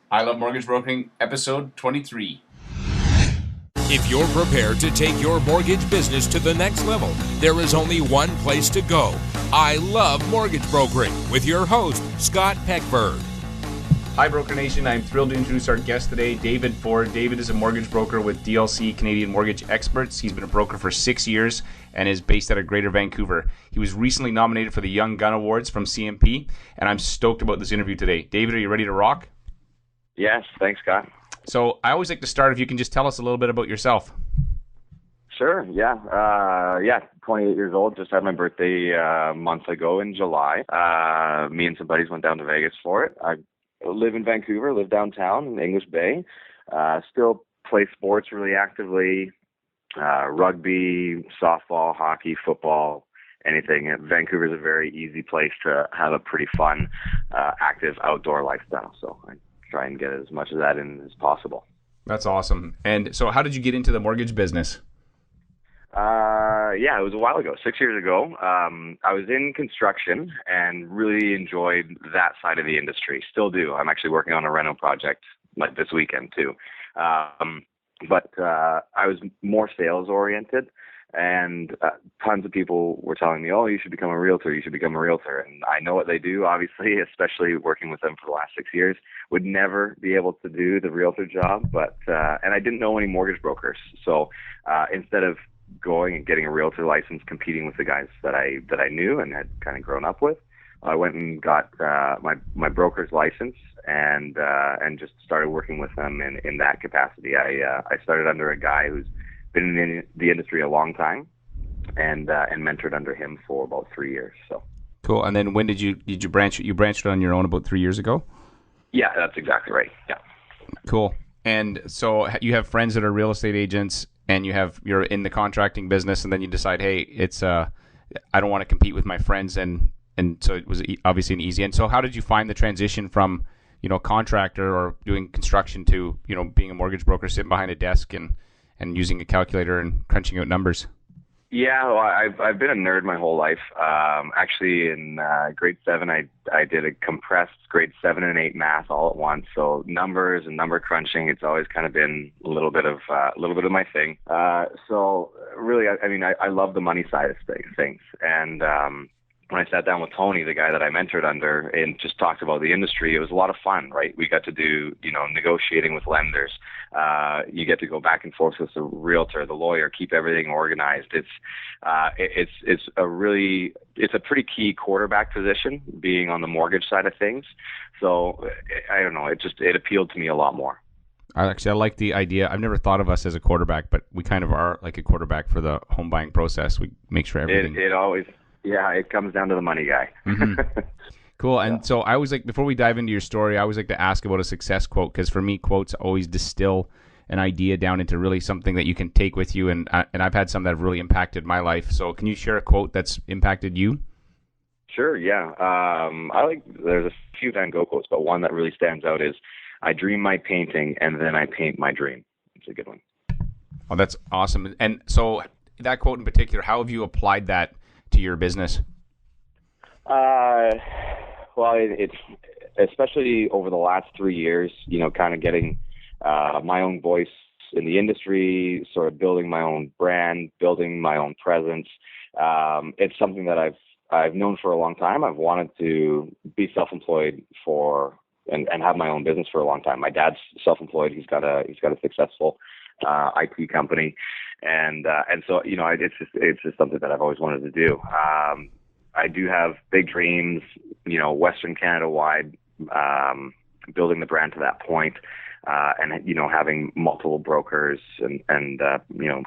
I Love Mortgage Brokering, episode 23. If you're prepared to take your mortgage business to the next level, there is only one place to go. I Love Mortgage Brokering with your host, Scott Peckford. Hi, Broker Nation. I'm thrilled to introduce our guest today, David Ford. David is a mortgage broker with DLC Canadian Mortgage Experts. He's been a broker for 6 years and is based out of Greater Vancouver. He was recently nominated for the Young Gun Awards from CMP, and I'm stoked about this interview today. David, are you ready to rock? Yes, thanks, Scott. So I always like to start if you can just tell us a little bit about yourself. Sure, yeah. 28 years old. Just had my birthday a month ago in July. Me and some buddies went down to Vegas for it. I live in Vancouver, live downtown in English Bay. Still play sports really actively. Rugby, softball, hockey, football, anything. Vancouver is a very easy place to have a pretty fun, active outdoor lifestyle. So I try and get as much of that in as possible. That's awesome. And so how did you get into the mortgage business? It was a while ago, 6 years ago. I was in construction and really enjoyed that side of the industry. Still do. I'm actually working on a reno project like this weekend too. But I was more sales oriented, and tons of people were telling me, "Oh, you should become a realtor. You should become a realtor." And I know what they do, obviously, especially working with them for the last 6 years. Would never be able to do the realtor job, but and I didn't know any mortgage brokers. So instead of going and getting a realtor license, competing with the guys that I knew and had kind of grown up with, I went and got my broker's license and just started working with them in that capacity. I started under a guy who's been in the industry a long time, and mentored under him for about 3 years. So cool. And then when did you branch? You branched on your own about 3 years ago? Yeah, that's exactly right. Yeah. Cool. And so you have friends that are real estate agents, and you're in the contracting business, and then you decide, hey, it's I don't want to compete with my friends, and so it was obviously an easy. And so how did you find the transition from contractor or doing construction to being a mortgage broker, sitting behind a desk and using a calculator and crunching out numbers? Yeah, well, I've been a nerd my whole life. Actually, in grade 7, I did a compressed grade 7 and 8 math all at once. So numbers and number crunching, it's always kind of been a little bit of my thing. So really, I love the money side of things. And when I sat down with Tony, the guy that I mentored under, and just talked about the industry, it was a lot of fun, right? We got to do, negotiating with lenders. You get to go back and forth with the realtor, the lawyer, keep everything organized. It's a pretty key quarterback position, being on the mortgage side of things. So I don't know, it appealed to me a lot more. I like the idea. I've never thought of us as a quarterback, but we kind of are like a quarterback for the home buying process. We make sure everything. It comes down to the money guy. Mm-hmm. Cool. And so I always before we dive into your story, I always like to ask about a success quote, because for me, quotes always distill an idea down into really something that you can take with you. And I've had some that have really impacted my life. So can you share a quote that's impacted you? Sure. Yeah. There's a few Van Gogh quotes, but one that really stands out is, "I dream my painting and then I paint my dream." It's a good one. Oh, that's awesome. And so that quote in particular, how have you applied that to your business? Well, it's especially over the last 3 years, kind of getting my own voice in the industry, sort of building my own brand, building my own presence. It's something that I've known for a long time. I've wanted to be self-employed and have my own business for a long time. My dad's self-employed. He's got a successful IT company. And so, it's just something that I've always wanted to do. I do have big dreams, Western Canada wide, building the brand to that point, and having multiple brokers and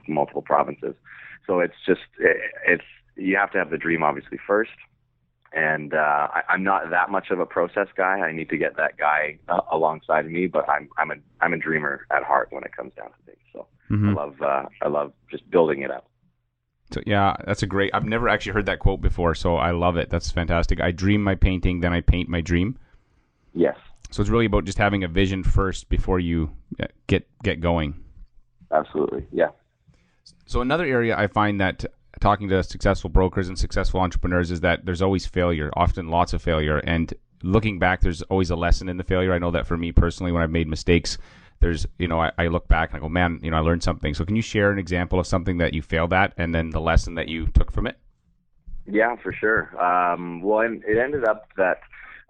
multiple provinces. So you have to have the dream obviously first. And I'm not that much of a process guy. I need to get that guy alongside of me, but I'm a dreamer at heart when it comes down to things. So mm-hmm. I love just building it up. So yeah, that's I've never actually heard that quote before, so I love it. That's fantastic. I dream my painting, then I paint my dream. Yes. So it's really about just having a vision first before you get going. Absolutely. Yeah. So another area I find that talking to successful brokers and successful entrepreneurs is that there's always failure, often lots of failure. And looking back, there's always a lesson in the failure. I know that for me personally, when I've made mistakes, there's, I look back and I go, man, I learned something. So can you share an example of something that you failed at and then the lesson that you took from it? Yeah, for sure. Well, it ended up that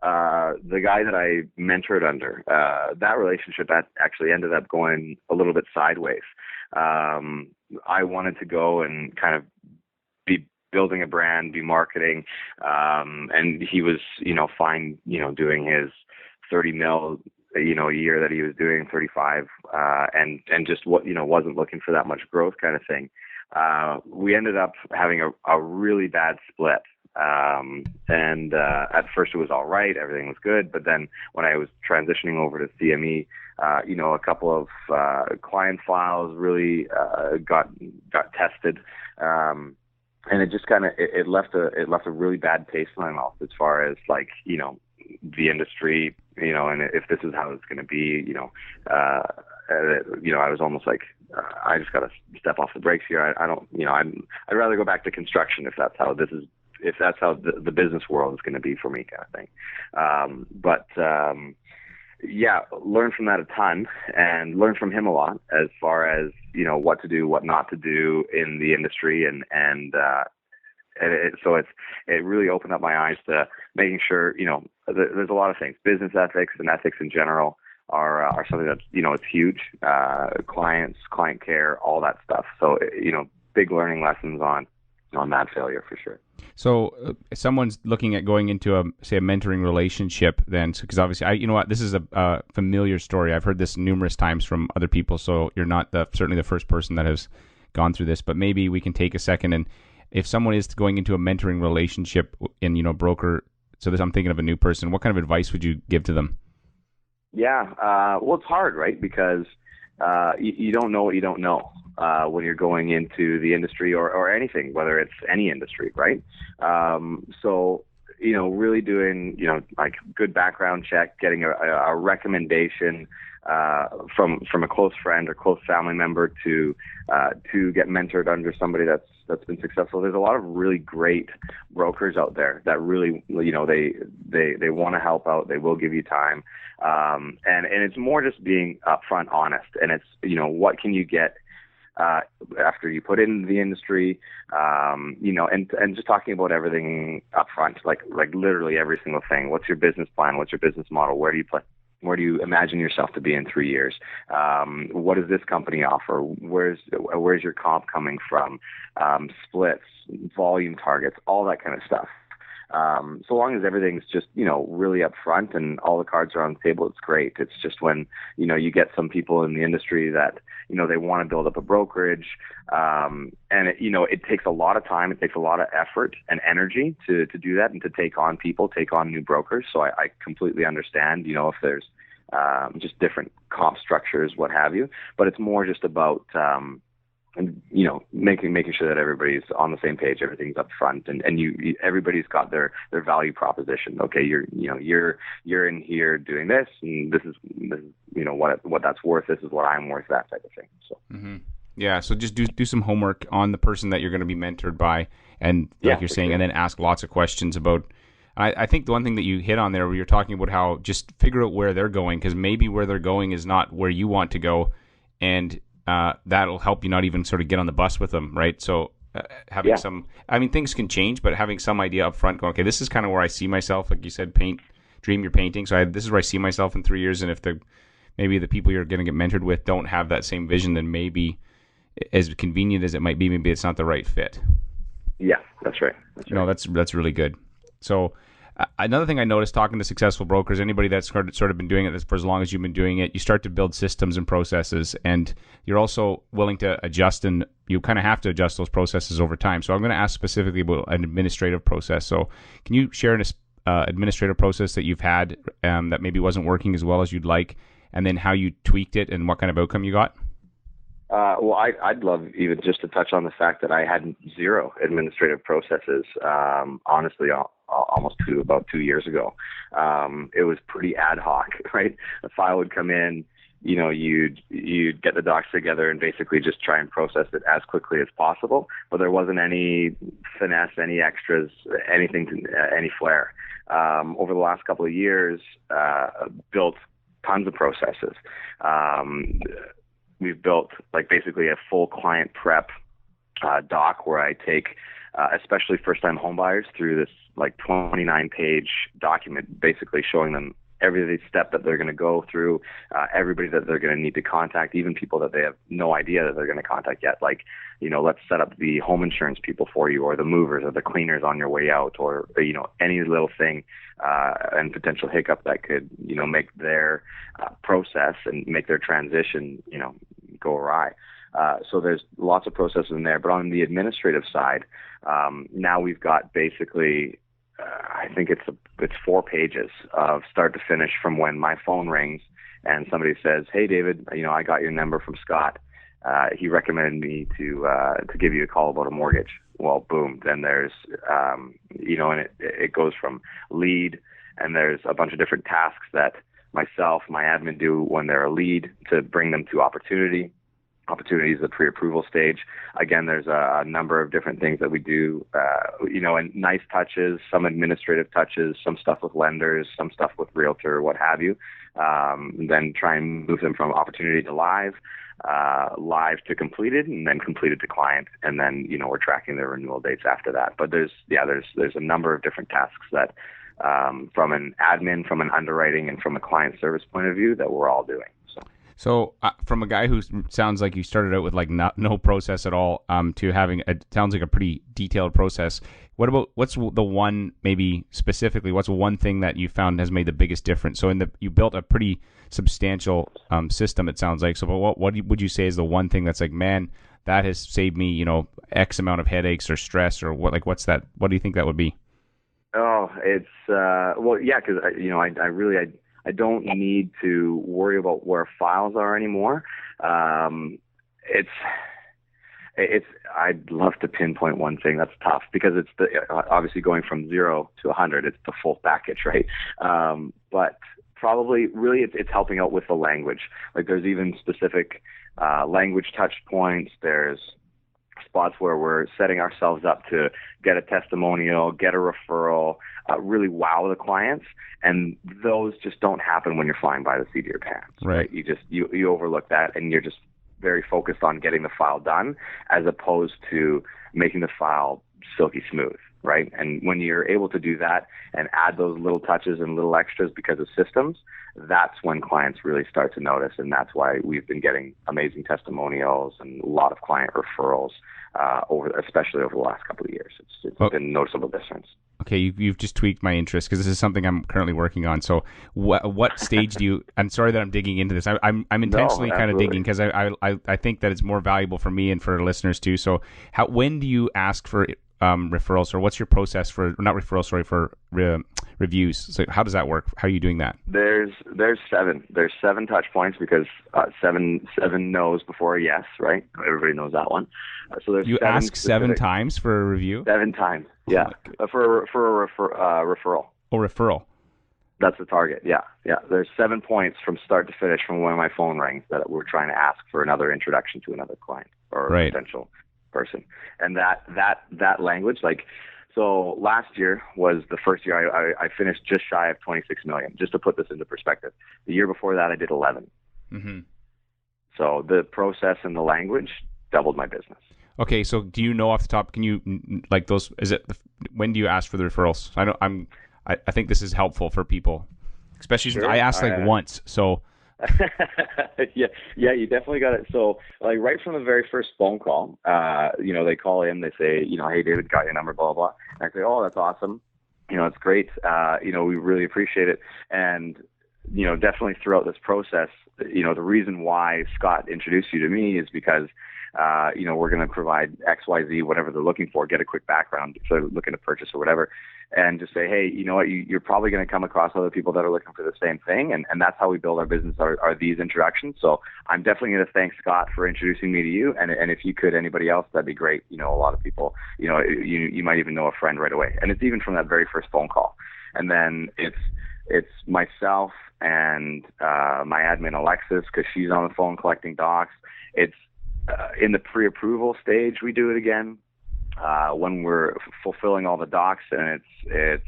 the guy that I mentored under, that relationship that actually ended up going a little bit sideways. I wanted to go and kind of be building a brand, be marketing, and he was, fine, doing his 30 mil, a year that he was doing, 35, and just wasn't looking for that much growth kind of thing. We ended up having a really bad split. And at first it was all right, everything was good, but then when I was transitioning over to CME, a couple of client files really got tested, and it just kind of it left a really bad taste in my mouth as far as the industry, and if this is how it's going to be, I was almost like, I just got to step off the brakes here. I don't, I'd rather go back to construction if that's how the business world is going to be for me, kind of thing. Yeah, learn from that a ton, and learn from him a lot as far as, what to do, what not to do in the industry, so it really opened up my eyes to making sure, there's a lot of things, business ethics and ethics in general are something that's, it's huge, client care, all that stuff. So, big learning lessons on that failure for sure. So if someone's looking at going into a mentoring relationship, then, because obviously this is a familiar story. I've heard this numerous times from other people. So you're not certainly the first person that has gone through this, but maybe we can take a second. And if someone is going into a mentoring relationship in, broker, so I'm thinking of a new person, what kind of advice would you give to them? Yeah. Well, it's hard, right? Because you don't know what you don't know when you're going into the industry or anything, whether it's any industry, right? So, really doing, like good background check, getting a recommendation from a close friend or close family member to get mentored under somebody that's been successful. There's a lot of really great brokers out there that really, they want to help out. They will give you time. And it's more just being upfront honest. And it's, what can you get after you put into the industry, and just talking about everything upfront, like literally every single thing. What's your business plan? What's your business model? Where do you imagine yourself to be in 3 years? What does this company offer? Where's your comp coming from? Splits, volume targets, all that kind of stuff. So long as everything's just, really upfront and all the cards are on the table, it's great. It's just when, you get some people in the industry that, they want to build up a brokerage, and it takes a lot of time, it takes a lot of effort and energy to do that and to take on new brokers. So I completely understand, if there's just different comp structures, what have you, but it's more just about, making sure that everybody's on the same page, everything's up front, and everybody's got their value proposition. Okay, you're in here doing this, and this is what that's worth. This is what I'm worth. That type of thing. So. Mm-hmm. Yeah, so just do some homework on the person that you're going to be mentored by, and like you're saying, and then ask lots of questions about. I think the one thing that you hit on there, where you're talking about how just figure out where they're going, because maybe where they're going is not where you want to go, and that'll help you not even sort of get on the bus with them, right? So having things can change, but having some idea up front, going, okay, this is kind of where I see myself, like you said, dream your painting. So this is where I see myself in 3 years, and if maybe the people you're going to get mentored with don't have that same vision, then maybe, as convenient as it might be, maybe it's not the right fit. Yeah, that's right. No, that's really good. So another thing I noticed talking to successful brokers, anybody that's sort of been doing it for as long as you've been doing it, you start to build systems and processes, and you're also willing to adjust, and you kind of have to adjust those processes over time. So I'm going to ask specifically about an administrative process. So can you share an administrative process that you've had that maybe wasn't working as well as you'd like, and then how you tweaked it and what kind of outcome you got? Well, I'd love even just to touch on the fact that I had zero administrative processes, honestly, almost about 2 years ago. It was pretty ad hoc, right? A file would come in, you'd get the docs together and basically just try and process it as quickly as possible. But there wasn't any finesse, any extras, any flair. Over the last couple of years, built tons of processes. We've built basically a full client prep doc where I take especially first-time homebuyers through this 29-page document, basically showing them every step that they're going to go through, everybody that they're going to need to contact, even people that they have no idea that they're going to contact yet. Let's set up the home insurance people for you, or the movers or the cleaners on your way out, or any little thing and potential hiccup that could make their process and make their transition go awry. So there's lots of processes in there. But on the administrative side, now we've got basically I think it's 4 pages of start to finish, from when my phone rings and somebody says, "Hey, David, I got your number from Scott. He recommended me to give you a call about a mortgage." Well, boom. Then there's, and it goes from lead, and there's a bunch of different tasks that myself, my admin do when they're a lead to bring them to opportunity. Opportunity is the pre-approval stage. Again, there's a number of different things that we do, and nice touches, some administrative touches, some stuff with lenders, some stuff with realtor, what have you. Then try and move them from opportunity to live to completed, and then completed to client. And then, we're tracking their renewal dates after that. But there's a number of different tasks that, from an admin, from an underwriting, and from a client service point of view, that we're all doing. So from a guy who sounds like you started out with no process at all, to having sounds like a pretty detailed process. What's the one, maybe specifically, what's one thing that you found has made the biggest difference? So you built a pretty substantial system, it sounds like. So what would you say is the one thing that's man, that has saved me, X amount of headaches or stress, or what's that? What do you think that would be? Oh, it's because I don't need to worry about where files are anymore. I'd love to pinpoint one thing. That's tough because it's obviously going from 0 to 100. It's the full package, right? But probably really it's helping out with the language. There's even specific language touch points. There's spots where we're setting ourselves up to get a testimonial, get a referral, really wow the clients. And those just don't happen when you're flying by the seat of your pants. Right. You overlook that, and you're just very focused on getting the file done, as opposed to making the file silky smooth. Right. And when you're able to do that and add those little touches and little extras because of systems, that's when clients really start to notice. And that's why we've been getting amazing testimonials and a lot of client referrals especially over the last couple of years. It's been a noticeable difference. Okay, you've just tweaked my interest, because this is something I'm currently working on. So what stage do you? I'm sorry that I'm digging into this. I'm intentionally kind of digging, because I think that it's more valuable for me and for listeners too. So when do you ask for referrals, or what's your process for reviews? So how does that work? How are you doing that? There's 7. There's 7 touch points, because 7 no's before a yes, right? Everybody knows that one. So there's you ask 7 times for a review. 7 times, yeah, for a referral. Oh, referral. That's the target. Yeah. There's 7 points from start to finish from when my phone rings that we're trying to ask for another introduction to another client or a potential person. And that language, so last year was the first year I finished just shy of 26 million, just to put this into perspective. The year before that, I did 11. Mm-hmm. So the process and the language doubled my business. Okay, so do you know off the top? Can you those? Is it when do you ask for the referrals? I think this is helpful for people, especially since I asked once. So yeah, you definitely got it. So right from the very first phone call, they call in, they say, "Hey, David, got your number, blah, blah, blah." And I say, "Oh, that's awesome. It's great. We really appreciate it." And, definitely throughout this process, the reason why Scott introduced you to me is because, we're going to provide X, Y, Z, whatever they're looking for, get a quick background if they're looking to purchase or whatever. And just say, hey, you know what, you're probably going to come across other people that are looking for the same thing. And that's how we build our business, are these introductions. So I'm definitely going to thank Scott for introducing me to you. And if you could, anybody else, that'd be great. A lot of people, you might even know a friend right away. And it's even from that very first phone call. And then it's myself and my admin Alexis, because she's on the phone collecting docs. It's in the pre-approval stage, we do it again. When we're fulfilling all the docs and it's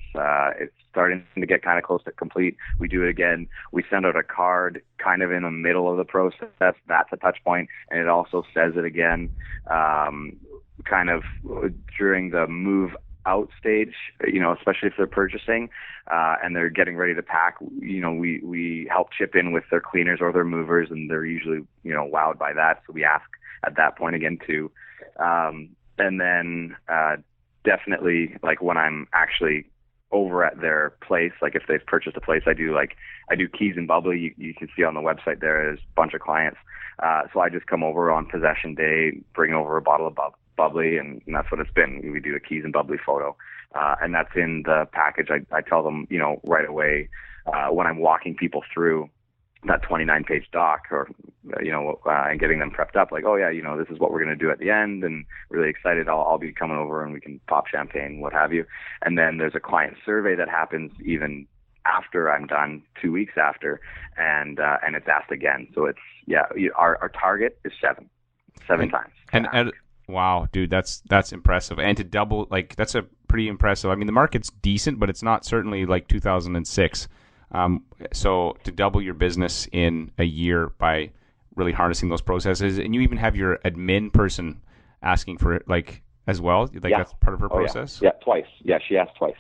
starting to get kind of close to complete, we do it again. We send out a card kind of in the middle of the process. That's a touch point, and it also says it again kind of during the move out stage, especially if they're purchasing and they're getting ready to pack. We help chip in with their cleaners or their movers, and they're usually wowed by that, so we ask at that point again too. And then definitely, like, when I'm actually over at their place, like if they've purchased a place, I do keys and bubbly. You can see on the website there's a bunch of clients. So I just come over on possession day, bring over a bottle of bubbly, and that's what it's been. We do a keys and bubbly photo, and that's in the package. I tell them, right away when I'm walking people through that 29-page doc, or and getting them prepped up, like, oh yeah, this is what we're going to do at the end, and really excited. I'll be coming over and we can pop champagne, what have you. And then there's a client survey that happens even after I'm done, 2 weeks after, and it's asked again. So it's our target is seven times. And wow, dude, that's impressive. And to double, like, that's a pretty impressive. I mean, the market's decent, but it's not certainly like 2006. So to double your business in a year by really harnessing those processes, and you even have your admin person asking for it, like, as well, like, that's part of her process. Yeah, twice. Yeah, she asked twice.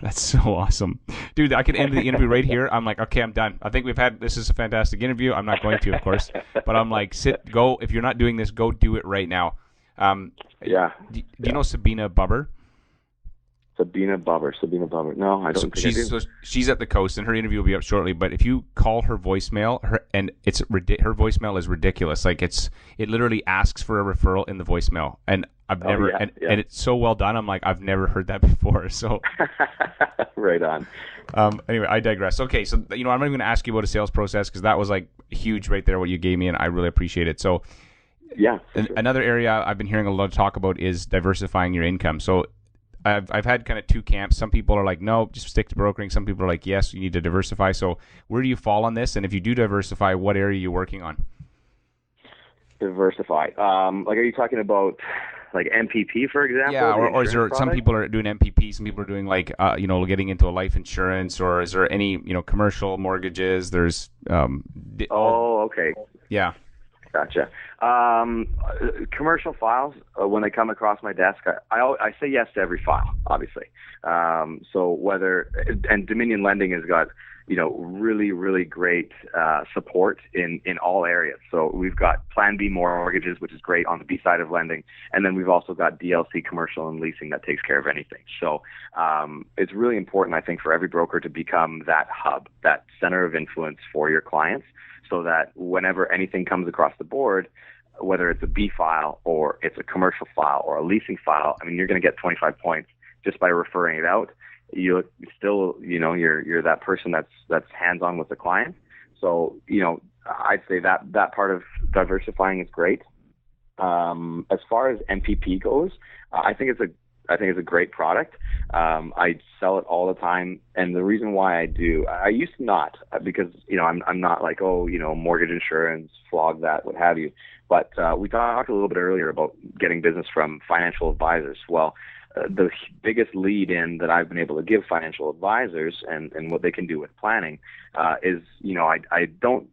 That's so awesome, dude. I could end the interview right here. I'm like, okay, I'm done. I think this is a fantastic interview. I'm not going to, of course, but I'm like, go. If you're not doing this, go do it right now. Do you know Sabina Bubber? Sabina Bubber. No, I don't think I do. So she's at the coast, and her interview will be up shortly. But if you call her voicemail, her voicemail is ridiculous. Like, it literally asks for a referral in the voicemail, and I've never and it's so well done. I'm like, I've never heard that before. So right on. Anyway, I digress. Okay, so I'm not even going to ask you about a sales process, because that was like huge right there what you gave me, and I really appreciate it. So yeah, another area I've been hearing a lot of talk about is diversifying your income. So I've had kind of two camps. Some people are like, no, just stick to brokering. Some people are like, yes, you need to diversify. So where do you fall on this? And if you do diversify, what area are you working on? Diversify. Like, are you talking about like MPP, for example? Yeah, or is there some people are doing MPP, some people are doing like, getting into a life insurance, or is there any, commercial mortgages? There's, okay. Yeah. Gotcha. Commercial files, when they come across my desk, I say yes to every file, obviously. So and Dominion Lending has got, really, really great support in all areas. So we've got Plan B mortgages, which is great on the B side of lending. And then we've also got DLC commercial and leasing that takes care of anything. So it's really important, I think, for every broker to become that hub, that center of influence for your clients, so that whenever anything comes across the board, whether it's a B file or it's a commercial file or a leasing file, I mean, you're going to get 25 points just by referring it out. You still, you're that person that's hands-on with the client. So, I'd say that part of diversifying is great. As far as MPP goes, I think it's a great product. I sell it all the time, and the reason why I do, I used to not, because I'm not like, mortgage insurance, flog that, what have you. But we talked a little bit earlier about getting business from financial advisors. Well, the biggest lead in that I've been able to give financial advisors and what they can do with planning is, I don't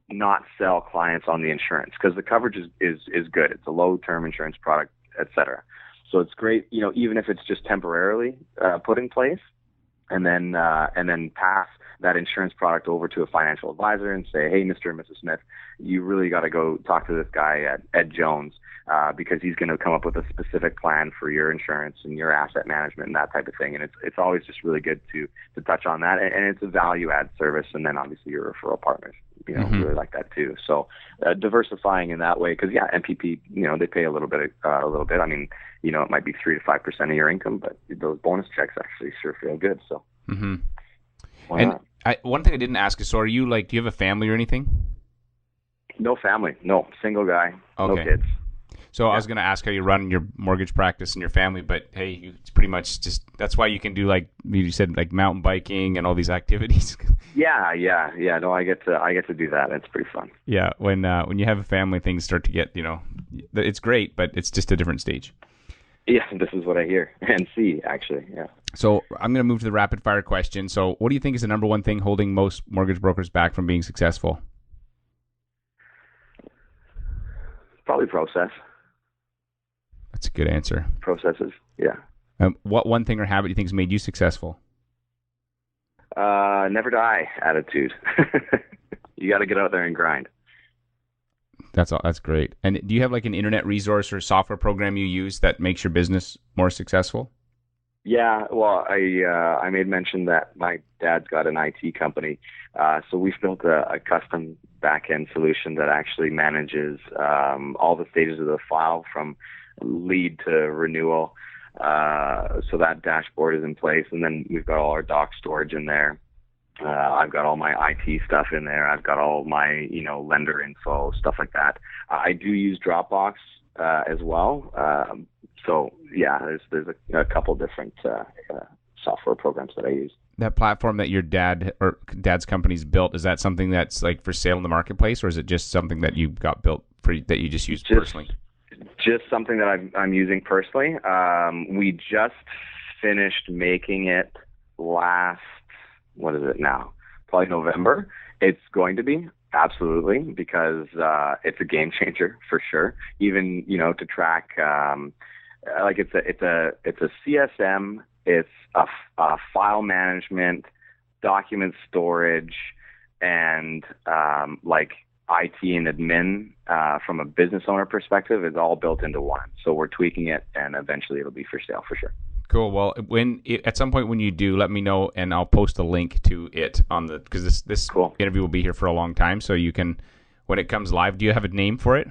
not sell clients on the insurance, because the coverage is good. It's a low-term insurance product, et cetera. So it's great, even if it's just temporarily put in place, and then pass that insurance product over to a financial advisor and say, hey, Mr. and Mrs. Smith, you really got to go talk to this guy at Ed Jones, because he's going to come up with a specific plan for your insurance and your asset management and that type of thing. And it's always just really good to touch on that. And it's a value add service. And then obviously your referral partners, really like that too. So diversifying in that way, because MPP, they pay a little bit. I mean, it might be 3 to 5% of your income, but those bonus checks actually sure feel good. So. Mm-hmm. And one thing I didn't ask is, so are you do you have a family or anything? No family. No, single guy. Okay. No kids. So I was going to ask how you run your mortgage practice and your family, but hey, it's pretty much just that's why you can do, like you said, like mountain biking and all these activities. Yeah. No, I get to do that. It's pretty fun. Yeah, when you have a family, things start to get, it's great, but it's just a different stage. Yeah, this is what I hear and see, actually. Yeah. So I'm going to move to the rapid fire question. So what do you think is the number one thing holding most mortgage brokers back from being successful? Probably process. That's a good answer. Processes, yeah. What one thing or habit do you think has made you successful? Never die attitude. You got to get out there and grind. That's great. And do you have like an internet resource or software program you use that makes your business more successful? Yeah, well, I made mention that my dad's got an IT company, so we've built a custom back-end solution that actually manages all the stages of the file from lead to renewal. So that dashboard is in place, and then we've got all our doc storage in there. I've got all my IT stuff in there. I've got all my, lender info, stuff like that. I do use Dropbox as well. So yeah, there's a couple different software programs that I use. That platform that your dad's company's built, is that something that's like for sale in the marketplace, or is it just something that you got built that you just use personally? Just something that I'm using personally. We just finished making it last, what is it now? Probably November. It's going to be, absolutely, because it's a game changer for sure. Even, to track, like it's a CSM, it's a file management, document storage, and like IT and admin from a business owner perspective is all built into one. So we're tweaking it, and eventually it'll be for sale for sure. Cool. Well, at some point when you do, let me know, and I'll post a link to it because this cool. interview will be here for a long time, so you can, when it comes live. Do you have a name for it?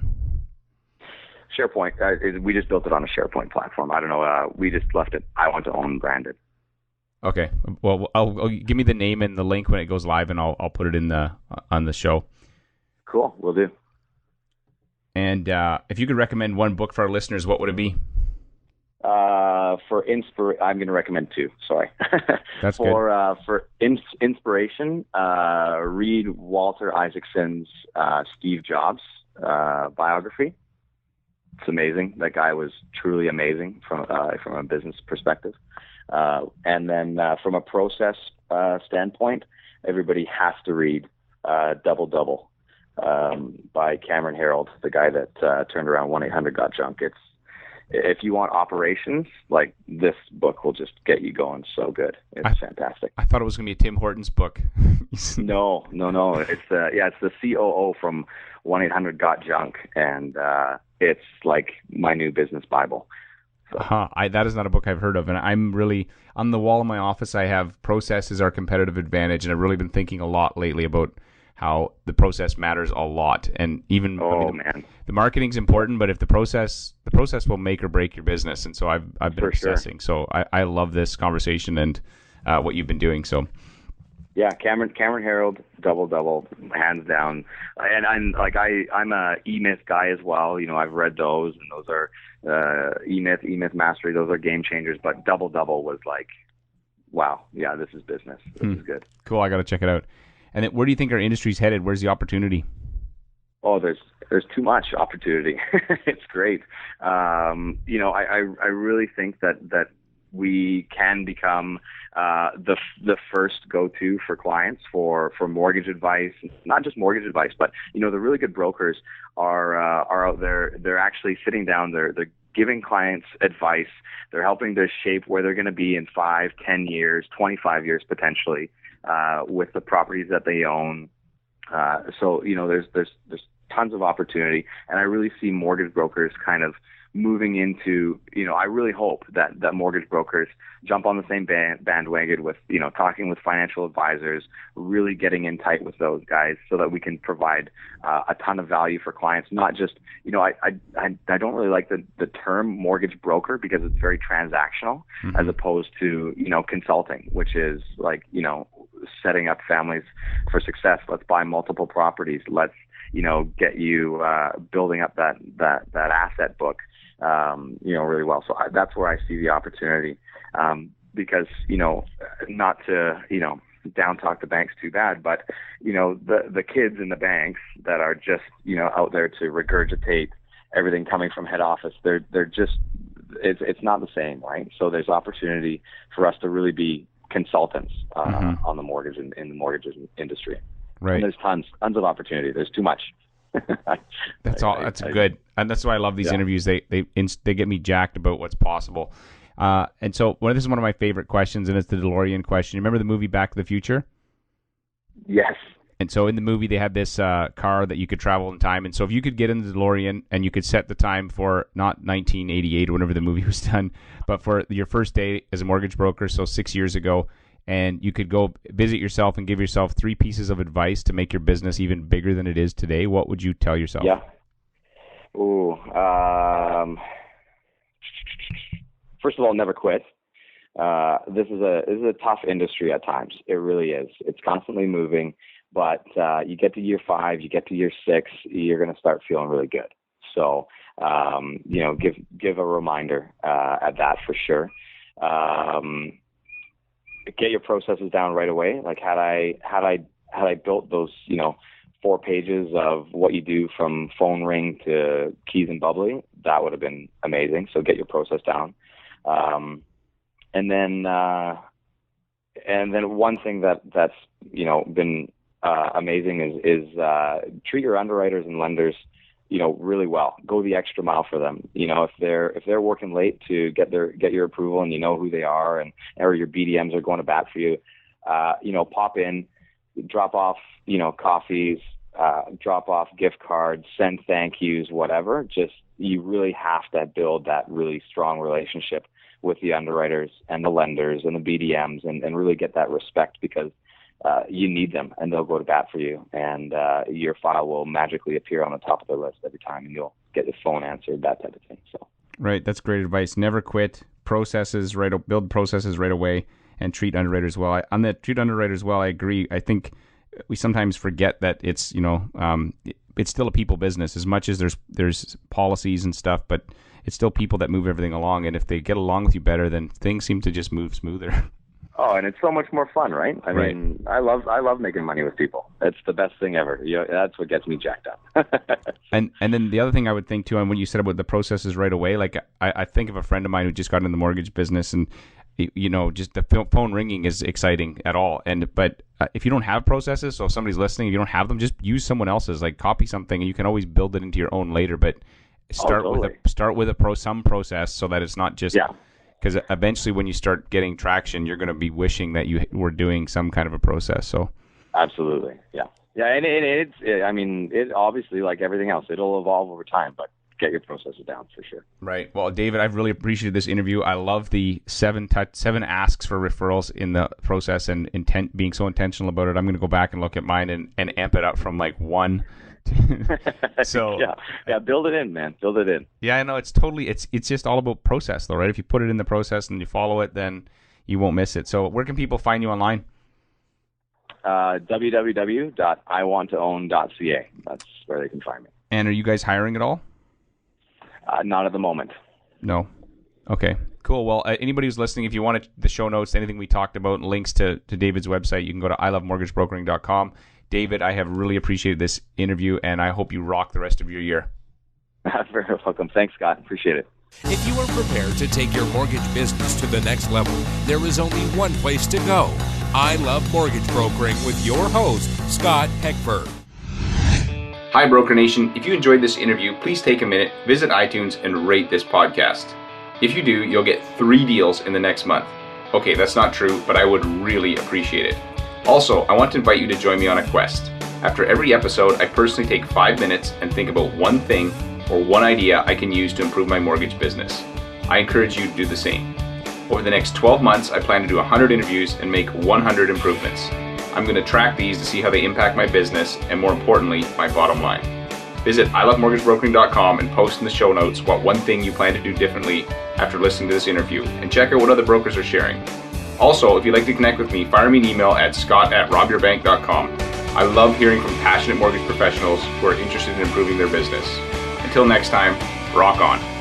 Sharepoint. We just built it on a Sharepoint platform. I don't know. We just left it. I want to own branded. Okay. Well, I'll give me the name and the link when it goes live, and I'll put it in on the show. Cool. Will do. And if you could recommend one book for our listeners, what would it be? I'm going to recommend two. Sorry. That's good. For inspiration, read Walter Isaacson's Steve Jobs biography. It's amazing. That guy was truly amazing from a business perspective. And then from a process standpoint, everybody has to read Double Double by Cameron Herold, the guy that turned around 1-800-GOT-JUNK. If you want operations, like, this book will just get you going so good. It's fantastic. I thought it was going to be a Tim Hortons book. No. It's the COO from 1-800-GOT-JUNK, and it's like my new business Bible. So. That is not a book I've heard of, and I'm really, on the wall in my office, I have process is our competitive advantage, and I've really been thinking a lot lately about how the process matters a lot, and even the marketing's important, but if the process will make or break your business, and so I've been obsessing. Sure. So I love this conversation and what you've been doing. So yeah, Cameron Herold, Double, hands down. And I'm a E-Myth guy as well. I've read those, and those are E-Myth Mastery. Those are game changers. But Double was like, wow, yeah, this is business. This is good. Cool. I got to check it out. And then where do you think our industry's headed? Where's the opportunity? Oh, there's too much opportunity. It's great. I really think that we can become the first go-to for clients for mortgage advice. Not just mortgage advice, but the really good brokers are out there. They're actually sitting down. They're giving clients advice. They're helping to shape where they're going to be in 5, 10 years, 25 years potentially. With the properties that they own. So there's tons of opportunity, and I really see mortgage brokers kind of moving into, I really hope that mortgage brokers jump on the same bandwagon with, talking with financial advisors, really getting in tight with those guys so that we can provide a ton of value for clients. Not just, I don't really like the term mortgage broker because it's very transactional, as opposed to, consulting, which is like, setting up families for success. Let's buy multiple properties. Let's, get you building up that asset book, really well. So that's where I see the opportunity, because, not to, down talk the banks too bad, but, the kids in the banks that are just, out there to regurgitate everything coming from head office, they're just, it's not the same, right? So there's opportunity for us to really be consultants on the mortgage in the mortgage industry. Right. And there's tons of opportunity. There's too much. That's good, and that's why I love these interviews. They get me jacked about what's possible. And so, this is one of my favorite questions, and it's the DeLorean question. You remember the movie Back to the Future? Yes. And so in the movie, they had this car that you could travel in time. And so if you could get in the DeLorean and you could set the time for not 1988 or whenever the movie was done, but for your first day as a mortgage broker, so 6 years ago, and you could go visit yourself and give yourself 3 pieces of advice to make your business even bigger than it is today, what would you tell yourself? Yeah. Ooh. First of all, never quit. This is a tough industry at times. It really is. It's constantly moving. But you get to year 5, you get to year 6, you're going to start feeling really good. So, give a reminder at that for sure. Get your processes down right away. Like had I built those, 4 pages of what you do from phone ring to keys and bubbly, that would have been amazing. So get your process down. And then one thing that's been amazing is treat your underwriters and lenders, really well. Go the extra mile for them. If they're working late to get your approval, and who they are, or your BDMs are going to bat for you, pop in, drop off, coffees, drop off gift cards, send thank yous, whatever. Just, you really have to build that really strong relationship with the underwriters and the lenders and the BDMs, and really get that respect, because you need them, and they'll go to bat for you, and your file will magically appear on the top of their list every time, and you'll get your phone answered, that type of thing. So, right, that's great advice. Never quit. Build processes right away, and treat underwriters well. On that treat underwriters well, I agree. I think we sometimes forget that it's it's still a people business, as much as there's policies and stuff, but it's still people that move everything along, and if they get along with you better, then things seem to just move smoother. Oh, and it's so much more fun, right? I mean, I love making money with people. It's the best thing ever. That's what gets me jacked up. and then the other thing I would think too, and when you said about the processes right away, like I think of a friend of mine who just got in the mortgage business, and just the phone ringing is exciting at all. But if you don't have processes, so if somebody's listening, if you don't have them, just use someone else's. Like copy something, and you can always build it into your own later. But start with some process, so that it's not just because eventually when you start getting traction, you're going to be wishing that you were doing some kind of a process. So absolutely, yeah, and it obviously, like everything else, it'll evolve over time, but get your processes down for sure. Right. Well, David, I've really appreciated this interview. I love the 7 asks for referrals in the process, and being so intentional about it. I'm going to go back and look at mine and amp it up from like 1. So yeah, build it in, man. Build it in. Yeah, I know it's just all about process, though, right? If you put it in the process and you follow it, then you won't miss it. So where can people find you online? www.iwanttoown.ca. That's where they can find me. And are you guys hiring at all? Not at the moment. No. Okay, cool. Well, anybody who's listening, if you want the show notes, anything we talked about, and links to David's website, you can go to ilovemortgagebrokering.com. David, I have really appreciated this interview, and I hope you rock the rest of your year. Very welcome. Thanks, Scott. Appreciate it. If you are prepared to take your mortgage business to the next level, there is only one place to go. I Love Mortgage Brokering with your host, Scott Heckberg. Hi, Broker Nation. If you enjoyed this interview, please take a minute, visit iTunes, and rate this podcast. If you do, you'll get 3 deals in the next month. Okay, that's not true, but I would really appreciate it. Also, I want to invite you to join me on a quest. After every episode, I personally take 5 minutes and think about one thing or one idea I can use to improve my mortgage business. I encourage you to do the same. Over the next 12 months, I plan to do 100 interviews and make 100 improvements. I'm going to track these to see how they impact my business and, more importantly, my bottom line. Visit ilovemortgagebrokering.com and post in the show notes what one thing you plan to do differently after listening to this interview, and check out what other brokers are sharing. Also, if you'd like to connect with me, fire me an email at scott@robyourbank.com. I love hearing from passionate mortgage professionals who are interested in improving their business. Until next time, rock on.